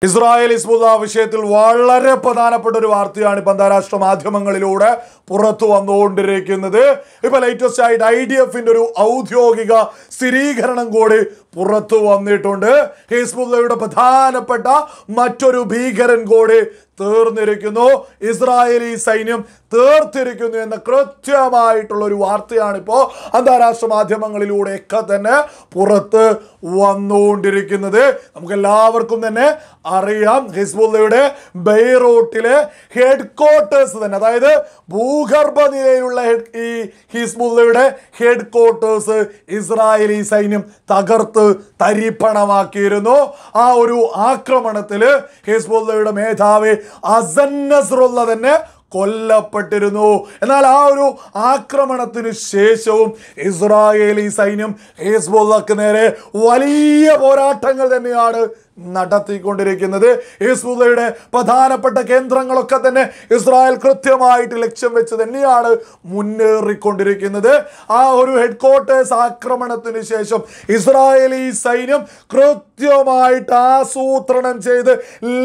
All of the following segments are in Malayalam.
ഇസ്രായേൽ ഹിസ്ബുള്ള വിഷയത്തിൽ വളരെ പ്രധാനപ്പെട്ട ഒരു വാർത്തയാണ് ഇപ്പം അന്താരാഷ്ട്ര മാധ്യമങ്ങളിലൂടെ പുറത്തു വന്നുകൊണ്ടിരിക്കുന്നത്. ഇപ്പൊ ലേറ്റസ്റ്റ് ആയിട്ട് IDF-ന്റെ ഒരു ഔദ്യോഗിക സ്ഥിരീകരണം കൂടി പുറത്തു വന്നിട്ടുണ്ട്. ഹിസ്ബുള്ളയുടെ പ്രധാനപ്പെട്ട മറ്റൊരു ഭീകരൻ കൂടി തീർന്നിരിക്കുന്നു, ഇസ്രായേലി സൈന്യം തീർത്തിരിക്കുന്നു എന്ന കൃത്യമായിട്ടുള്ള ഒരു വാർത്തയാണ് ഇപ്പോൾ അന്താരാഷ്ട്ര മാധ്യമങ്ങളിലൂടെയൊക്കെ തന്നെ പുറത്ത് വന്നുകൊണ്ടിരിക്കുന്നത്. നമുക്കെല്ലാവർക്കും തന്നെ അറിയാം, ഹിസ്ബുള്ളയുടെ ബെയ്റൂട്ടിലെ ഹെഡ് ക്വാർട്ടേഴ്സ് തന്നെ, അതായത് ഭൂഗർഭ നിലയിലുള്ള ഈ ഹിസ്ബുള്ളയുടെ ഹെഡ് ക്വാർട്ടേഴ്സ് ഇസ്രായേലി സൈന്യം തകർത്ത് തരിപ്പണമാക്കിയിരുന്നു. ആ ഒരു ആക്രമണത്തിൽ ഹിസ്ബുള്ളയുടെ മേധാവി ഹസൻ നസ്രുള്ള തന്നെ കൊല്ലപ്പെട്ടിരുന്നു. എന്നാൽ ആ ഒരു ആക്രമണത്തിന് ശേഷവും ഇസ്രായേലി സൈന്യം ഹിസ്ബുള്ളക്ക് നേരെ വലിയ പോരാട്ടങ്ങൾ തന്നെയാണ് നടത്തിക്കൊണ്ടിരിക്കുന്നത്. ഹിസ്ബുള്ളയുടെ പ്രധാനപ്പെട്ട കേന്ദ്രങ്ങളൊക്കെ തന്നെ ഇസ്രായേൽ കൃത്യമായിട്ട് ലക്ഷ്യം വെച്ച് തന്നെയാണ് മുന്നേറിക്കൊണ്ടിരിക്കുന്നത്. ആ ഒരു ഹെഡ് ക്വാർട്ടേഴ്സ് ആക്രമണത്തിന് ശേഷം ഇസ്രായേലി സൈന്യം കൃത്യമായിട്ട് ആസൂത്രണം ചെയ്ത്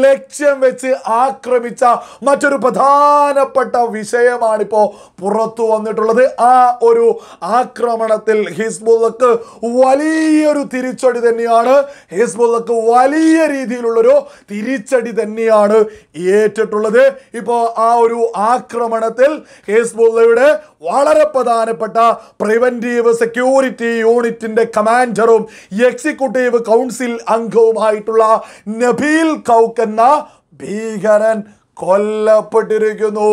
ലക്ഷ്യം വെച്ച് ആക്രമിച്ച മറ്റൊരു പ്രധാനപ്പെട്ട വിഷയമാണിപ്പോൾ പുറത്തു വന്നിട്ടുള്ളത്. ആ ഒരു ആക്രമണത്തിൽ ഹിസ്ബുള്ളക്ക് വലിയൊരു തിരിച്ചടി തന്നെയാണ്, ഹിസ്ബുള്ളക്ക് വലിയ രീതിയിലുള്ളൊരു തിരിച്ചടി തന്നെയാണ് ഏറ്റിട്ടുള്ളത്. ഇപ്പോൾ ആ ഒരു ആക്രമണത്തിൽ ഹിസ്ബുള്ളയുടെ വളരെ പ്രധാനപ്പെട്ട പ്രിവെന്റീവ് സെക്യൂരിറ്റി യൂണിറ്റിന്റെ കമാൻഡറും എക്സിക്യൂട്ടീവ് കൗൺസിൽ അംഗവുമായിട്ടുള്ള നബീൽ കൗക്ക് എന്ന ഭീകരൻ കൊല്ലപ്പെട്ടിരിക്കുന്നു.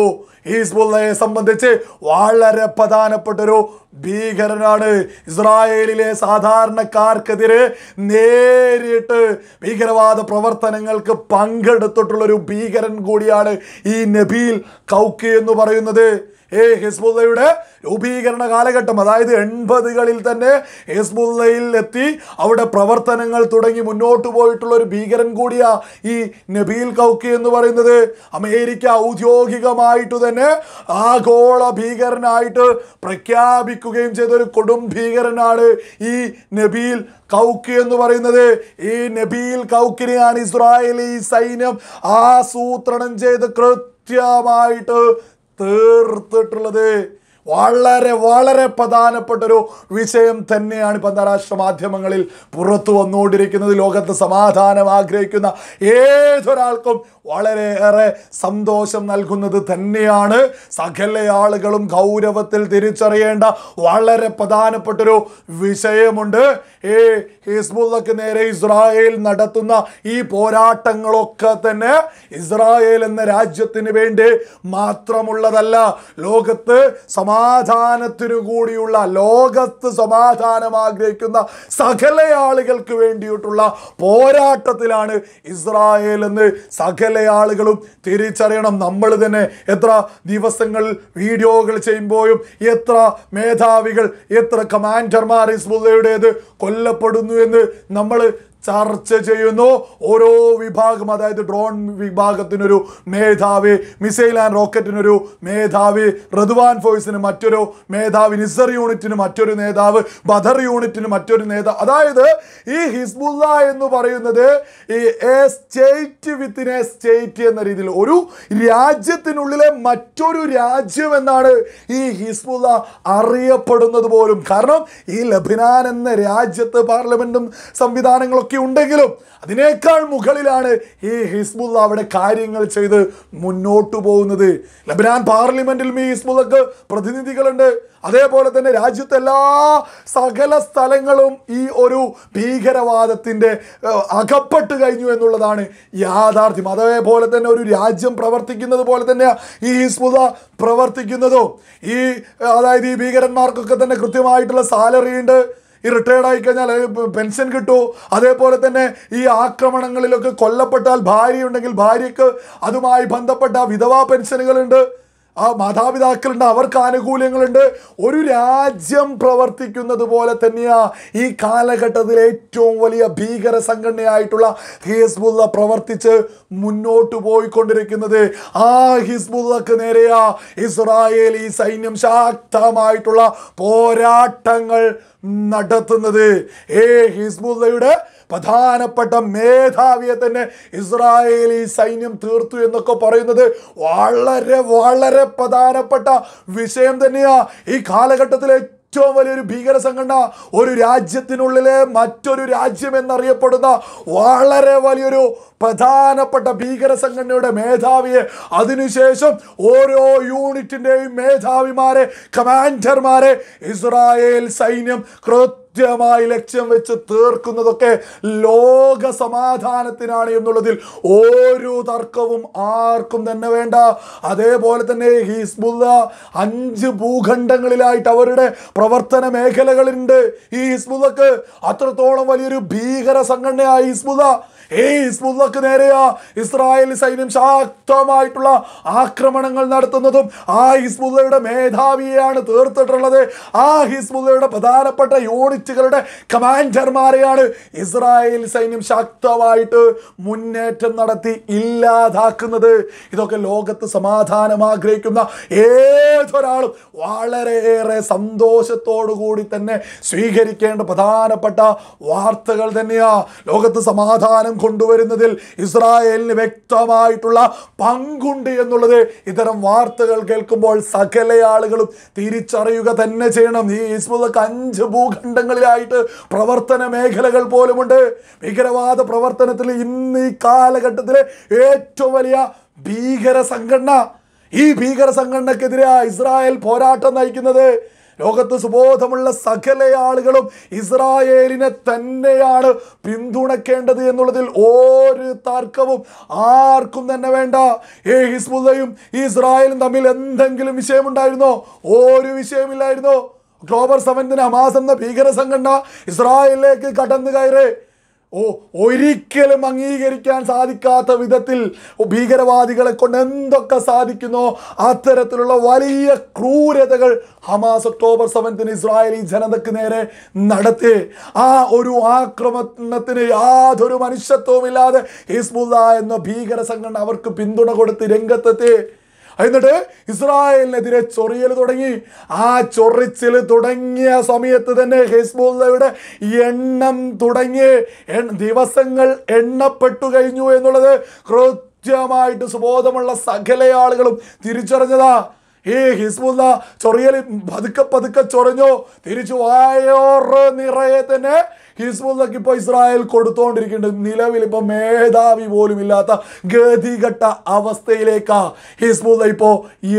ഹിസ്ബുള്ളയെ സംബന്ധിച്ച് വളരെ പ്രധാനപ്പെട്ടൊരു ഭീകരനാണ്. ഇസ്രായേലിലെ സാധാരണക്കാർക്കെതിരെ നേരിട്ട് ഭീകരവാദ പ്രവർത്തനങ്ങൾക്ക് പങ്കെടുത്തിട്ടുള്ളൊരു ഭീകരൻ കൂടിയാണ് ഈ നബീൽ കൗക്ക് എന്ന് പറയുന്നത്. ഹിസ്ബുള്ളയുടെ രൂപീകരണ കാലഘട്ടം, അതായത് 80കളിൽ തന്നെ ഹിസ്ബുള്ളയിൽ എത്തി അവിടെ പ്രവർത്തനങ്ങൾ തുടങ്ങി മുന്നോട്ട് പോയിട്ടുള്ള ഒരു ഭീകരൻ കൂടിയാ ഈ നബീൽ കൗക്ക് എന്ന് പറയുന്നത്. അമേരിക്ക ഔദ്യോഗികമായിട്ട് തന്നെ ആഗോള ഭീകരനായിട്ട് പ്രഖ്യാപിക്കുകയും ചെയ്ത ഒരു കൊടും ഭീകരനാണ് ഈ നബീൽ കൗക്ക് എന്ന് പറയുന്നത്. ഈ നബീൽ കൗക്കിനെയാണ് ഇസ്രായേലി സൈന്യം ആസൂത്രണം ചെയ്ത് കൃത്യമായിട്ട് തീർത്തിട്ടുള്ളത്. വളരെ വളരെ പ്രധാനപ്പെട്ടൊരു വിഷയം തന്നെയാണ് ഇപ്പം അന്താരാഷ്ട്ര മാധ്യമങ്ങളിൽ പുറത്തു വന്നുകൊണ്ടിരിക്കുന്നത്. ലോകത്ത് സമാധാനം ആഗ്രഹിക്കുന്ന ഏതൊരാൾക്കും വളരെയേറെ സന്തോഷം നൽകുന്നത് തന്നെയാണ്. സകല ആളുകളും ഗൗരവത്തിൽ തിരിച്ചറിയേണ്ട വളരെ പ്രധാനപ്പെട്ടൊരു വിഷയമുണ്ട്. ഹിസ്ബുള്ളക്ക് നേരെ ഇസ്രായേൽ നടത്തുന്ന ഈ പോരാട്ടങ്ങളൊക്കെ തന്നെ ഇസ്രായേൽ എന്ന രാജ്യത്തിന് വേണ്ടി മാത്രമുള്ളതല്ല, ലോകത്ത് സമാധാനത്തിനു കൂടിയുള്ള, ലോകത്ത് സമാധാനം ആഗ്രഹിക്കുന്ന സകല ആളുകൾക്ക് വേണ്ടിയിട്ടുള്ള പോരാട്ടത്തിലാണ് ഇസ്രായേൽ എന്ന് സകല ആളുകളും തിരിച്ചറിയണം. നമ്മൾ തന്നെ എത്ര ദിവസങ്ങൾ വീഡിയോകൾ ചെയ്യുമ്പോഴും എത്ര മേധാവികൾ, എത്ര കമാൻഡർമാർ ഹിസ്ബുള്ളയുടേത് കൊല്ലപ്പെടുന്നു എന്ന് നമ്മൾ ചർച്ച ചെയ്യുന്നു. ഓരോ വിഭാഗം, അതായത് ഡ്രോൺ വിഭാഗത്തിനൊരു മേധാവി, മിസൈൽ ആൻഡ് റോക്കറ്റിനൊരു മേധാവി, റദ്വാൻ ഫോഴ്സിന് മറ്റൊരു മേധാവി, നിസർ യൂണിറ്റിന് മറ്റൊരു നേതാവ്, ബദർ യൂണിറ്റിന് മറ്റൊരു നേതാവ്. അതായത് ഈ ഹിസ്ബുള്ള എന്ന് പറയുന്നത് ഈ A state within A state എന്ന രീതിയിൽ ഒരു രാജ്യത്തിനുള്ളിലെ മറ്റൊരു രാജ്യം എന്നാണ് ഈ ഹിസ്ബുള്ള അറിയപ്പെടുന്നത് പോലും. കാരണം ഈ ലബനാൻ എന്ന രാജ്യത്ത് പാർലമെന്റും സംവിധാനങ്ങളൊക്കെ ഉണ്ടെങ്കിലും അതിനേക്കാൾ മുകളിലാണ് ഈ ഹിസ്ബുള്ള അവിടെ കാര്യങ്ങൾ ചെയ്ത് മുന്നോട്ട് പോകുന്നത്. ലബനാൻ പാർലമെന്റിലും ഈ ഹിസ്ബുള്ളക്ക് പ്രതിനിധികളുണ്ട്. അതേപോലെ തന്നെ രാജ്യത്തെ സകല സ്ഥലങ്ങളും ഈ ഒരു ഭീകരവാദത്തിൻ്റെ അകപ്പെട്ട് കഴിഞ്ഞു എന്നുള്ളതാണ് യാഥാർത്ഥ്യം. അതേപോലെ തന്നെ ഒരു രാജ്യം പ്രവർത്തിക്കുന്നത് പോലെ തന്നെ ഈ ഹിസ്ബുള്ള പ്രവർത്തിക്കുന്നതും അതായത് ഈ ഭീകരന്മാർക്കൊക്കെ തന്നെ കൃത്യമായിട്ടുള്ള സാലറി ഉണ്ട്. ഈ റിട്ടയർഡ് ആയി കഴിഞ്ഞാൽ പെൻഷൻ കിട്ടൂ. അതേപോലെ തന്നെ ഈ ആക്രമണങ്ങളിലൊക്കെ കൊല്ലപ്പെട്ടാൽ ഭാര്യയുണ്ടെങ്കിൽ ഭാര്യയ്ക്ക് അതുമായി ബന്ധപ്പെട്ട വിധവാ പെൻഷനുകളുണ്ട്, ആ മാതാപിതാക്കളുണ്ട്, അവർക്ക് ആനുകൂല്യങ്ങളുണ്ട്. ഒരു രാജ്യം പ്രവർത്തിക്കുന്നത് പോലെ തന്നെയാ ഈ കാലഘട്ടത്തിൽ ഏറ്റവും വലിയ ഭീകര സംഘടനയായിട്ടുള്ള ഹിസ്ബുള്ള പ്രവർത്തിച്ച് മുന്നോട്ട് പോയിക്കൊണ്ടിരിക്കുന്നത്. ആ ഹിസ്ബുള്ളക്ക് നേരെയാ ഇസ്രായേലി സൈന്യം ശക്തമായിട്ടുള്ള പോരാട്ടങ്ങൾ നടത്തുന്നത്. ഹിസ്ബുള്ളയുടെ പ്രധാനപ്പെട്ട മേധാവിയെ തന്നെ ഇസ്രായേലി സൈന്യം തീർത്തു എന്നൊക്കെ പറയുന്നത് വളരെ വളരെ പ്രധാനപ്പെട്ട വിഷയം തന്നെയാ. ഈ കാലഘട്ടത്തിലെ ഏറ്റവും വലിയൊരു ഭീകര സംഘടന, ഒരു രാജ്യത്തിനുള്ളിലെ മറ്റൊരു രാജ്യം എന്നറിയപ്പെടുന്ന വളരെ വലിയൊരു പ്രധാനപ്പെട്ട ഭീകര സംഘടനയുടെ മേധാവിയെ, അതിനുശേഷം ഓരോ യൂണിറ്റിൻ്റെയും മേധാവിമാരെ, കമാൻഡർമാരെ ഇസ്രായേൽ സൈന്യം കൃത്യമായി ലക്ഷ്യം വെച്ച് തീർക്കുന്നതൊക്കെ ലോക സമാധാനത്തിനാണ് എന്നുള്ളതിൽ ഒരു തർക്കവും ആർക്കും തന്നെ വേണ്ട. അതേപോലെ തന്നെ ഹിസ്ബുള്ള 5 ഭൂഖണ്ഡങ്ങളിലായിട്ട് അവരുടെ പ്രവർത്തന മേഖലകളുണ്ട്. ഈ ഹിസ്ബുള്ളക്ക് അത്രത്തോളം വലിയൊരു ഭീകര സംഘടനയായി ഹിസ്ബുള്ള. ഈ ഹിസ്ബുള്ളക്ക് നേരെയാ ഇസ്രായേൽ സൈന്യം ശക്തമായിട്ടുള്ള ആക്രമണങ്ങൾ നടത്തുന്നതും. ആ ഹിസ്ബുള്ളയുടെ മേധാവിയെയാണ് തീർത്തിട്ടുള്ളത്. ആ ഹിസ്ബുള്ളയുടെ പ്രധാനപ്പെട്ട യൂണിറ്റുകളുടെ കമാൻഡർമാരെയാണ് ഇസ്രായേൽ സൈന്യം ശക്തമായിട്ട് മുന്നേറ്റം നടത്തി ഇല്ലാതാക്കുന്നത്. ഇതൊക്കെ ലോകത്ത് സമാധാനം ആഗ്രഹിക്കുന്ന ഏതൊരാളും വളരെയേറെ സന്തോഷത്തോടു കൂടി തന്നെ സ്വീകരിക്കേണ്ട പ്രധാനപ്പെട്ട വാർത്തകൾ തന്നെയാ. ലോകത്ത് സമാധാനം കൊണ്ടുവരുന്നതിൽ ഇസ്രായേലിന് വ്യക്തമായിട്ടുള്ള പങ്കുണ്ട് എന്നുള്ളത് ഇത്തരം വാർത്തകൾ കേൾക്കുമ്പോൾ സകല ആളുകളും തിരിച്ചറിയുക തന്നെ ചെയ്യണം. ഈ ഹിസ്ബുള്ളക്ക് 5 ഭൂഖണ്ഡങ്ങളിലായിട്ട് പ്രവർത്തന മേഖലകൾ പോലുമുണ്ട്. ഭീകരവാദ പ്രവർത്തനത്തിൽ ഇന്ന് ഈ കാലഘട്ടത്തിലെ ഏറ്റവും വലിയ ഭീകര സംഘടന. ഈ ഭീകര സംഘടനക്കെതിരെ ഇസ്രായേൽ പോരാട്ടം നയിക്കുന്നത്. ലോകത്ത് സുബോധമുള്ള സകല ആളുകളും ഇസ്രായേലിനെ തന്നെയാണ് പിന്തുണയ്ക്കേണ്ടത് എന്നുള്ളതിൽ ഒരു തർക്കവും ആർക്കും തന്നെ വേണ്ട. ഈ ഹിസ്ബുള്ളയും ഇസ്രായേലും തമ്മിൽ എന്തെങ്കിലും വിഷയമുണ്ടായിരുന്നോ? ഒരു വിഷയമില്ലായിരുന്നോ? ഒക്ടോബർ 7 ഹമാസ് എന്ന ഭീകര സംഘടന ഇസ്രായേലിലേക്ക് കടന്നു കയറി ഒരിക്കലും അംഗീകരിക്കാൻ സാധിക്കാത്ത വിധത്തിൽ ഭീകരവാദികളെ കൊണ്ട് എന്തൊക്കെ സാധിക്കുന്നോ അത്തരത്തിലുള്ള വലിയ ക്രൂരതകൾ ഹമാസ് ഒക്ടോബർ 7 ഇസ്രായേലി ജനതയ്ക്ക് നേരെ നടത്തി. ആ ഒരു ആക്രമണത്തിന് യാതൊരു മനുഷ്യത്വമില്ലാതെ ഹിസ്ബുള്ള എന്ന ഭീകര സംഘടന അവർക്ക് പിന്തുണ കൊടുത്ത് രംഗത്തെത്തി. എന്നിട്ട് ഇസ്രായേലിനെതിരെ ചൊറിയൽ തുടങ്ങി. ആ ചൊറിച്ചിൽ തുടങ്ങിയ സമയത്ത് തന്നെ ഹിസ്ബുള്ളയുടെ എണ്ണം തുടങ്ങി ദിവസങ്ങൾ എണ്ണപ്പെട്ടു കഴിഞ്ഞു എന്നുള്ളത് കൃത്യമായിട്ട് സുബോധമുള്ള സകല ആളുകളും തിരിച്ചറിഞ്ഞതാ. ഈ ഹിസ്ബുള്ള ചൊറിയൽ പതുക്കെ പതുക്കെ ചൊറിഞ്ഞു. തിരിച്ചു വായോറ് നിറയെ തന്നെ ഹിസ്ബുള്ളക്ക് ഇപ്പോൾ ഇസ്രായേൽ കൊടുത്തോണ്ടിരിക്കുന്നുണ്ട്. നിലവിൽ ഇപ്പോൾ മേധാവി പോലും ഇല്ലാത്ത ഗതികെട്ട അവസ്ഥയിലേക്കാ ഹിസ്ബുള്ള ഇപ്പോൾ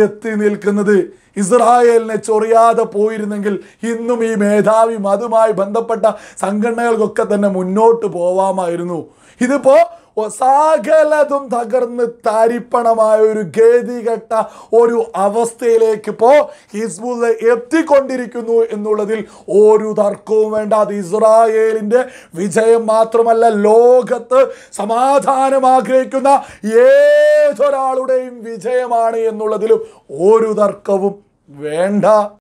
എത്തി നിൽക്കുന്നത്. ഇസ്രായേലിനെ ചൊറിയാതെ പോയിരുന്നെങ്കിൽ ഇന്നും ഈ മേധാവിയും അതുമായി ബന്ധപ്പെട്ട സംഘടനകൾക്കൊക്കെ തന്നെ മുന്നോട്ട് പോവാമായിരുന്നു. ഇതിപ്പോ സകലതും തകർന്ന് തരിപ്പണമായ ഒരു ഗതികെട്ട ഒരു അവസ്ഥയിലേക്ക് ഇപ്പോൾ ഹിസ്ബുള്ള എത്തിക്കൊണ്ടിരിക്കുന്നു എന്നുള്ളതിൽ ഒരു തർക്കവും വേണ്ട. അത് ഇസ്രായേലിൻ്റെ വിജയം മാത്രമല്ല, ലോകത്ത് സമാധാനം ആഗ്രഹിക്കുന്ന ഏതൊരാളുടെയും വിജയമാണ് എന്നുള്ളതിലും ഒരു തർക്കവും വേണ്ട.